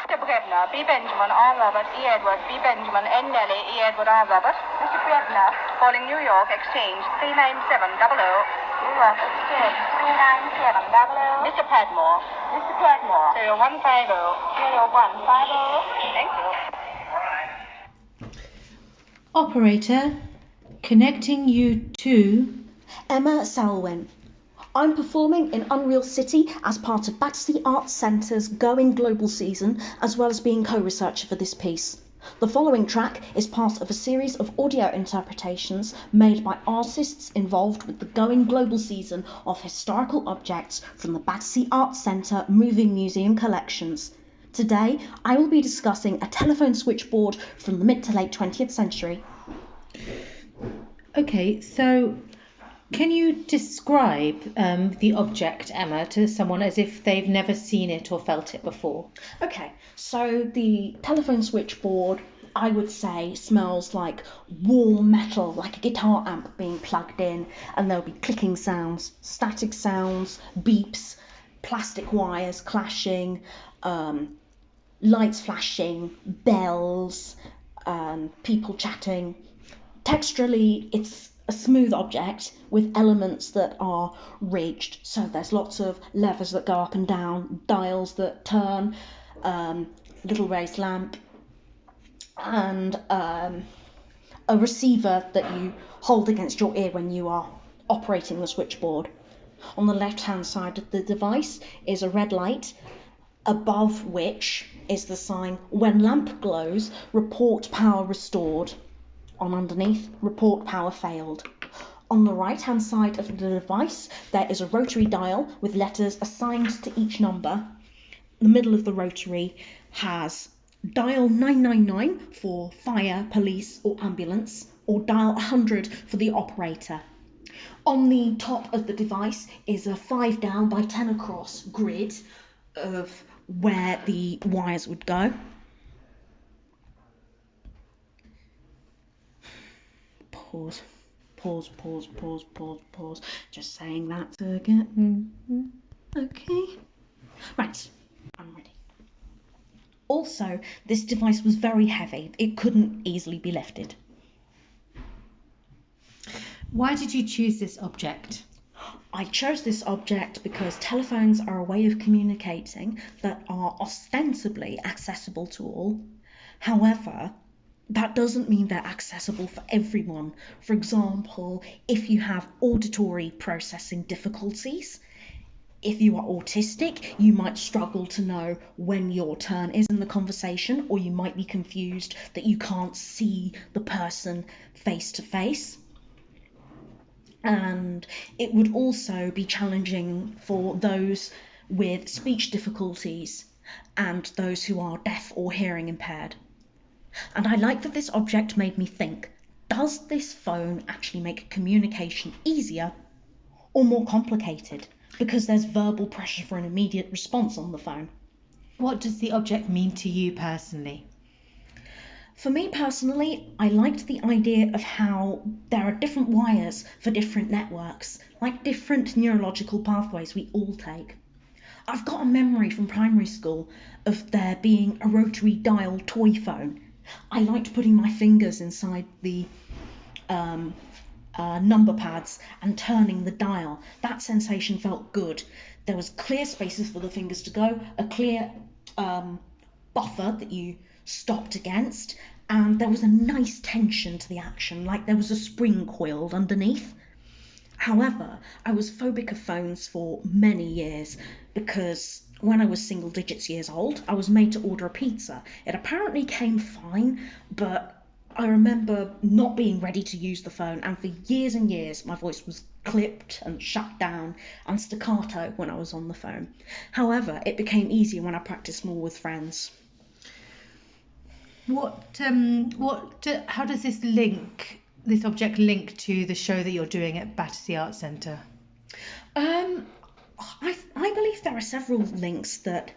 Mr. Bredner, B. Benjamin, R. Robert, E. Edward, B. Benjamin, N. Nelly, E. Edward, R. Robert. Mr. Bredner, calling New York Exchange 39700. New York Exchange 39700. Mr. Padmore. Mr. Padmore. 0150. 0150. Thank you. Operator, connecting you to Emma Selwyn. I'm performing in UnReal City as part of Battersea Art Centre's Going Global season, as well as being co-researcher for this piece. The following track is part of a series of audio interpretations made by artists involved with the Going Global season of historical objects from the Battersea Art Centre Moving Museum collections. Today, I will be discussing a telephone switchboard from the mid to late 20th century. Okay, so can you describe the object, Emma, to someone as if they've never seen it or felt it before? Okay, so the telephone switchboard, I would say, smells like warm metal, like a guitar amp being plugged in, and there'll be clicking sounds, static sounds, beeps, plastic wires clashing, lights flashing, bells, people chatting. Texturally, it's a smooth object with elements that are ridged. So there's lots of levers that go up and down, dials that turn, little raised lamp, and a receiver that you hold against your ear when you are operating the switchboard. On the left-hand side of the device is a red light, above which is the sign, when lamp glows, report power restored. On underneath, report power failed. On the right-hand side of the device, there is a rotary dial with letters assigned to each number. The middle of the rotary has dial 999 for fire, police or ambulance, or dial 100 for the operator. On the top of the device is a 5 down by 10 across grid of where the wires would go. Pause. Just saying that again. Okay. Right, I'm ready. Also, this device was very heavy. It couldn't easily be lifted. Why did you choose this object? I chose this object because telephones are a way of communicating that are ostensibly accessible to all. However, that doesn't mean they're accessible for everyone. For example, if you have auditory processing difficulties, if you are autistic, you might struggle to know when your turn is in the conversation, or you might be confused that you can't see the person face to face. And it would also be challenging for those with speech difficulties and those who are deaf or hearing impaired. And I like that this object made me think, does this phone actually make communication easier or more complicated? Because there's verbal pressure for an immediate response on the phone. What does the object mean to you personally? For me personally, I liked the idea of how there are different wires for different networks, like different neurological pathways we all take. I've got a memory from primary school of there being a rotary dial toy phone. I liked putting my fingers inside the number pads and turning the dial. That sensation felt good. There was clear spaces for the fingers to go, a clear buffer that you stopped against, and there was a nice tension to the action, like there was a spring coiled underneath. However, I was phobic of phones for many years because when I was single digits years old, I was made to order a pizza. It apparently came fine, but I remember not being ready to use the phone, and for years and years my voice was clipped and shut down and staccato when I was on the phone. However, it became easier when I practiced more with friends. How does this object link to the show that you're doing at Battersea Art Centre? I believe there are several links that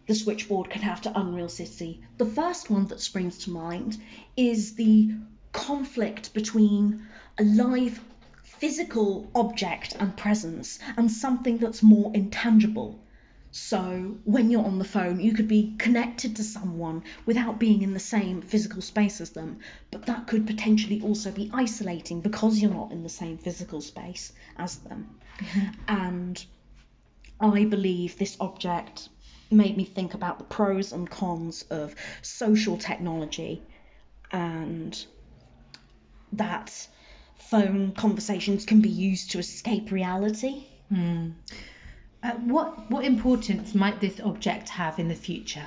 the switchboard could have to UnReal City. The first one that springs to mind is the conflict between a live physical object and presence and something that's more intangible. So when you're on the phone, you could be connected to someone without being in the same physical space as them, but that could potentially also be isolating because you're not in the same physical space as them. And I believe this object made me think about the pros and cons of social technology, and that phone conversations can be used to escape reality. What importance might this object have in the future?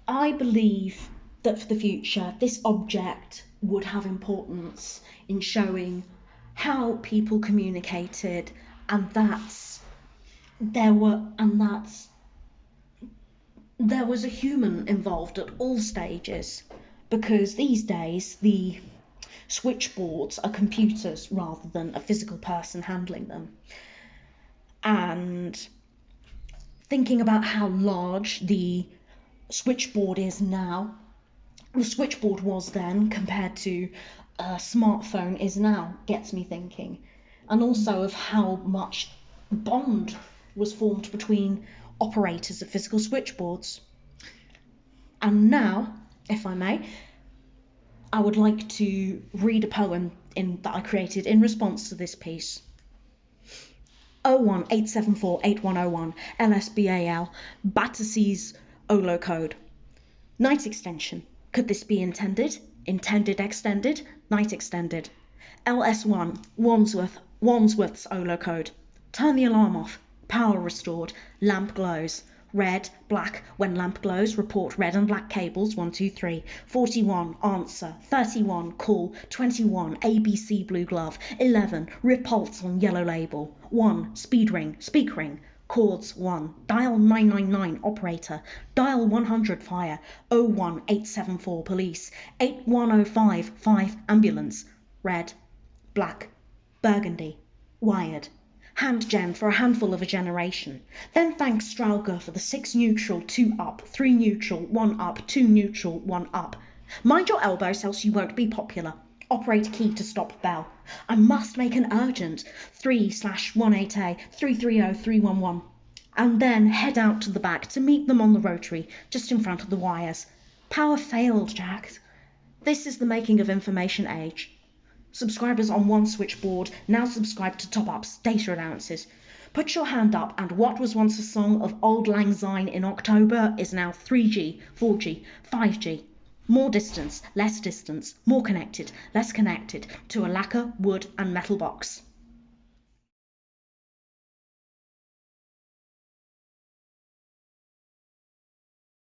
I believe that for the future, this object would have importance in showing how people communicated, and that there was a human involved at all stages, because these days the switchboards are computers rather than a physical person handling them. And thinking about how large the switchboard is now, the switchboard was then compared to a smartphone is now, gets me thinking. And also of how much bond was formed between operators of physical switchboards. And now, if I may, I would like to read a poem that I created in response to this piece. 018748101 LSBAL Battersea's OLO code. Night extension. Could this be intended? Intended extended? Night extended. LS1 Wandsworth's OLO code. Turn the alarm off. Power restored. Lamp glows. Red, black, when lamp glows, report red and black cables, 1, 2, 3. 41, answer. 31, call. 21, ABC blue glove. 11, repulse on yellow label. 1, speed ring, speak ring. Chords 1, dial 999 operator. Dial 100 fire. 01874 police. 8105 5 ambulance. Red, black, burgundy, wired. Hand gen for a handful of a generation. Then thanks Stralger for the 6 neutral, 2 up, 3 neutral, 1 up, 2 neutral, 1 up. Mind your elbows else you won't be popular. Operate key to stop bell. I must make an urgent 3/18A 330311. And then head out to the back to meet them on the rotary, just in front of the wires. Power failed, Jack. This is the making of information age. Subscribers on one switchboard now subscribe to top-ups, data allowances. Put your hand up, and what was once a song of Auld Lang Syne in October is now 3G, 4G, 5G. More distance, more connected, less connected, to a lacquer, wood and metal box.